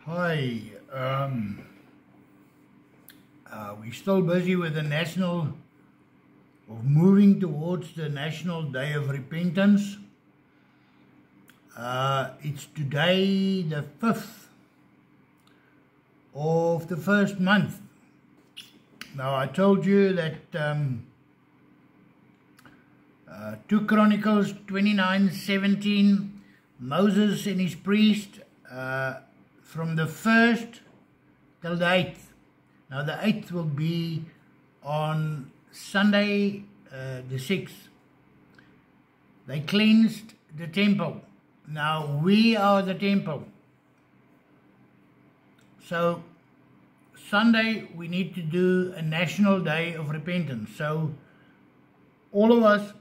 Hi, we're still busy with the moving towards the National Day of Repentance. It's today the 5th of the first month. Now I told you that 2 Chronicles 29:17, Moses and his priest from the 1st till the 8th. Now the 8th will be on Sunday the 6th. They cleansed the temple. Now we are the temple. So Sunday we need to do a National Day of Repentance. So all of us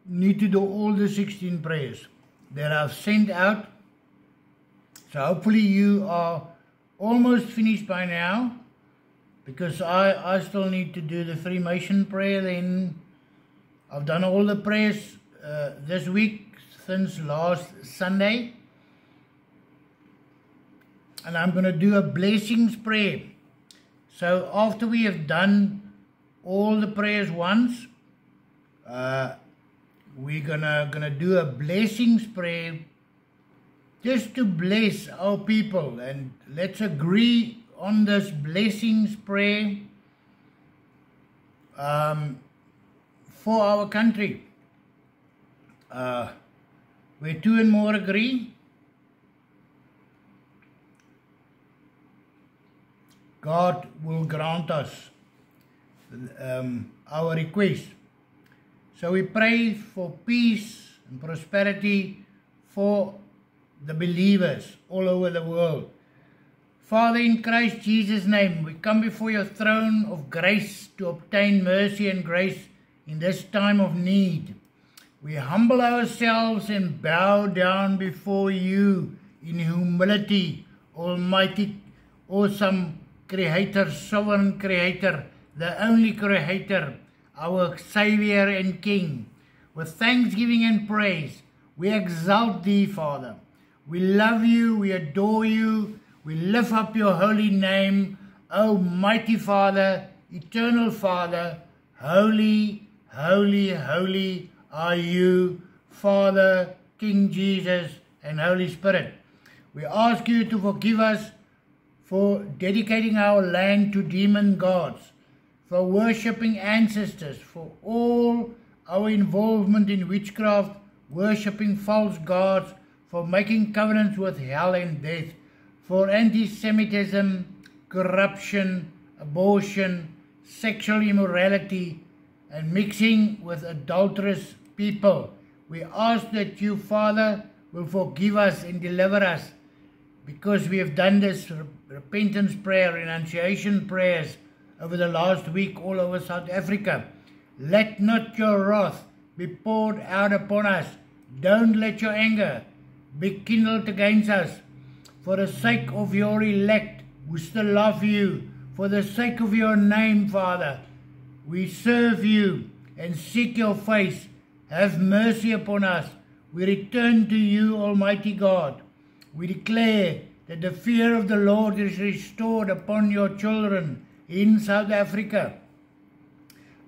need to do all the 16 prayers that I've sent out. So hopefully you are almost finished by now, because I still need to do the Freemason prayer. Then I've done all the prayers this week since last Sunday. And I'm going to do a blessings prayer. So after we have done all the prayers once, we're gonna do a blessings prayer just to bless our people. And let's agree on this blessings prayer for our country. Where two and more agree, God will grant us our request. So we pray for peace and prosperity for the believers all over the world. Father, in Christ Jesus' name, we come before your throne of grace to obtain mercy and grace in this time of need. We humble ourselves and bow down before you in humility, Almighty, awesome Creator, sovereign Creator, the only Creator, our Savior and King. With thanksgiving and praise, we exalt thee, Father. We love you, we adore you, we lift up your holy name, Almighty Father, eternal Father. Holy, holy, holy are you, Father, King Jesus, and Holy Spirit. We ask you to forgive us for dedicating our land to demon gods, for worshipping ancestors, for all our involvement in witchcraft, worshipping false gods, for making covenants with hell and death, for anti-Semitism, corruption, abortion, sexual immorality, and mixing with adulterous people. We ask that you, Father, will forgive us and deliver us, because we have done this repentance prayer, renunciation prayers over the last week all over South Africa. Let not your wrath be poured out upon us. Don't let your anger be kindled against us. For the sake of your elect who still love you, for the sake of your name, Father, we serve you and seek your face. Have mercy upon us. We return to you, Almighty God. We declare that the fear of the Lord is restored upon your children in South Africa.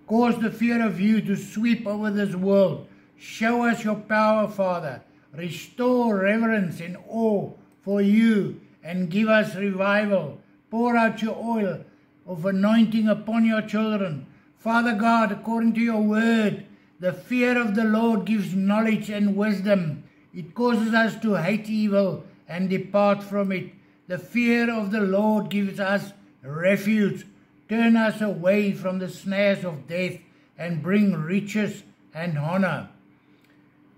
Cause the fear of you to sweep over this world. Show us your power, Father. Restore reverence and awe for you and give us revival. Pour out your oil of anointing upon your children. Father God, according to your word, the fear of the Lord gives knowledge and wisdom. It causes us to hate evil and depart from it. The fear of the Lord gives us refuge. Turn us away from the snares of death and bring riches and honor.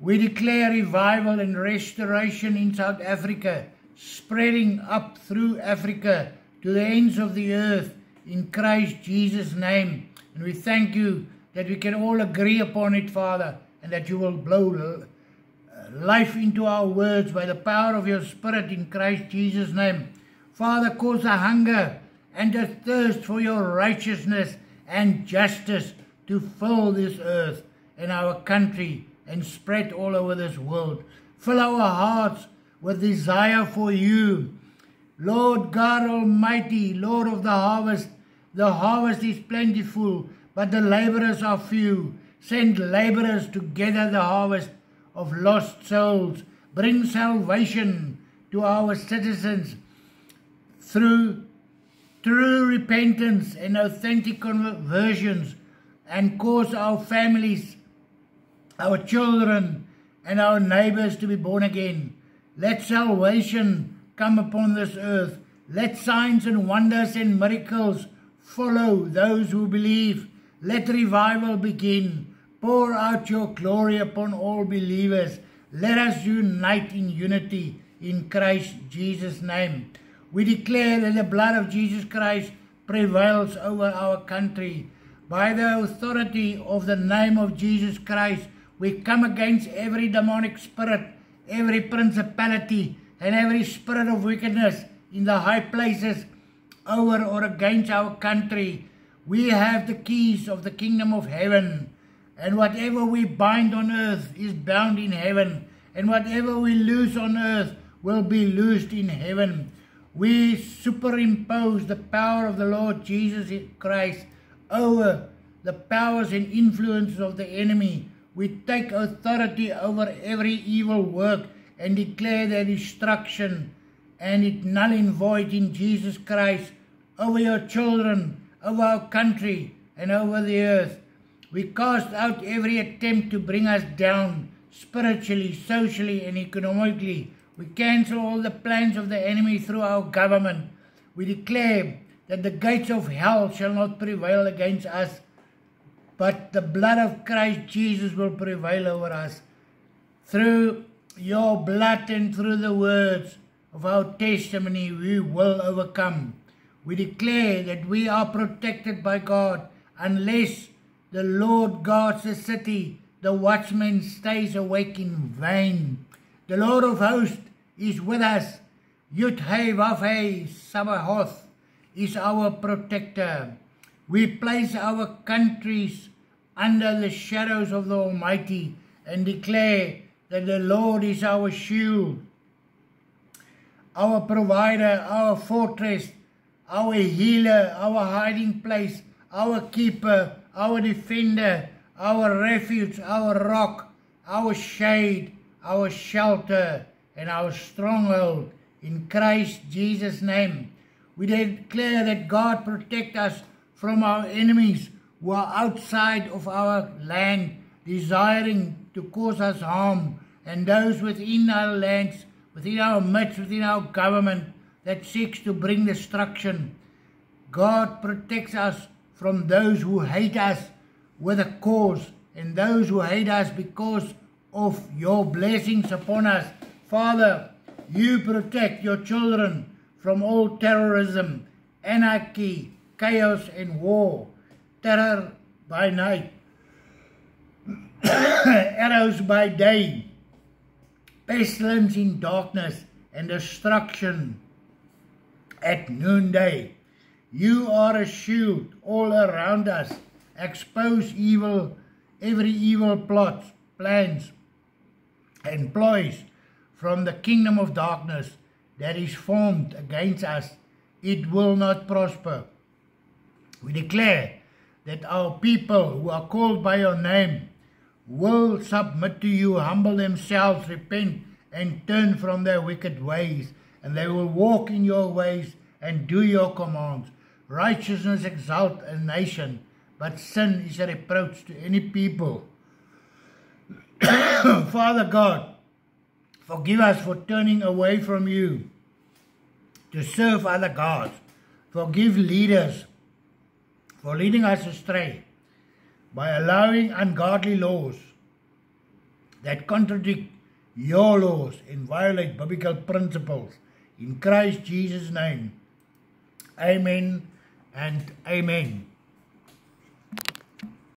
We declare revival and restoration in South Africa, spreading up through Africa to the ends of the earth in Christ Jesus' name. And we thank you that we can all agree upon it, Father, and that you will blow life into our words by the power of your Spirit in Christ Jesus' name. Father, cause a hunger and a thirst for your righteousness and justice to fill this earth and our country and spread all over this world. Fill our hearts with desire for you. Lord God Almighty, Lord of the harvest is plentiful, but the laborers are few. Send laborers to gather the harvest of lost souls. Bring salvation to our citizens through true repentance and authentic conversions, and cause our families, our children, and our neighbors to be born again. Let salvation come upon this earth. Let signs and wonders and miracles follow those who believe. Let revival begin. Pour out your glory upon all believers. Let us unite in unity in Christ Jesus' name. We declare that the blood of Jesus Christ prevails over our country. By the authority of the name of Jesus Christ, we come against every demonic spirit, every principality, and every spirit of wickedness in the high places over or against our country. We have the keys of the kingdom of heaven, and whatever we bind on earth is bound in heaven, and whatever we loose on earth will be loosed in heaven. We superimpose the power of the Lord Jesus Christ over the powers and influences of the enemy. We take authority over every evil work and declare their destruction and it null and void in Jesus Christ over your children, over our country, and over the earth. We cast out every attempt to bring us down spiritually, socially, and economically. We cancel all the plans of the enemy through our government. We declare that the gates of hell shall not prevail against us, but the blood of Christ Jesus will prevail over us. Through your blood and through the words of our testimony, we will overcome. We declare that we are protected by God. Unless the Lord guards the city, the watchman stays awake in vain. The Lord of hosts is with us. Yud-Heh-Vav-Heh Sabaoth is our protector. We place our countries under the shadows of the Almighty and declare that the Lord is our shield, our provider, our fortress, our healer, our hiding place, our keeper, our defender, our refuge, our rock, our shade, our shelter, and our stronghold. In Christ Jesus' name, we declare that God protect us from our enemies who are outside of our land, desiring to cause us harm, and those within our lands, within our midst, within our government, that seeks to bring destruction. God protects us from those who hate us with a cause, and those who hate us because of your blessings upon us. Father, you protect your children from all terrorism, anarchy, chaos, and war. Terror by night, arrows by day, pestilence in darkness, and destruction at noonday. You are a shield all around us. Expose evil, every evil plot, plans, and ploys from the kingdom of darkness that is formed against us. It will not prosper. We declare that our people who are called by your name will submit to you, humble themselves, repent, and turn from their wicked ways, and they will walk in your ways and do your commands. Righteousness exalts a nation, but sin is a reproach to any people. Father God, forgive us for turning away from you to serve other gods. Forgive leaders for leading us astray by allowing ungodly laws that contradict your laws and violate biblical principles. In Christ Jesus' name, amen and amen.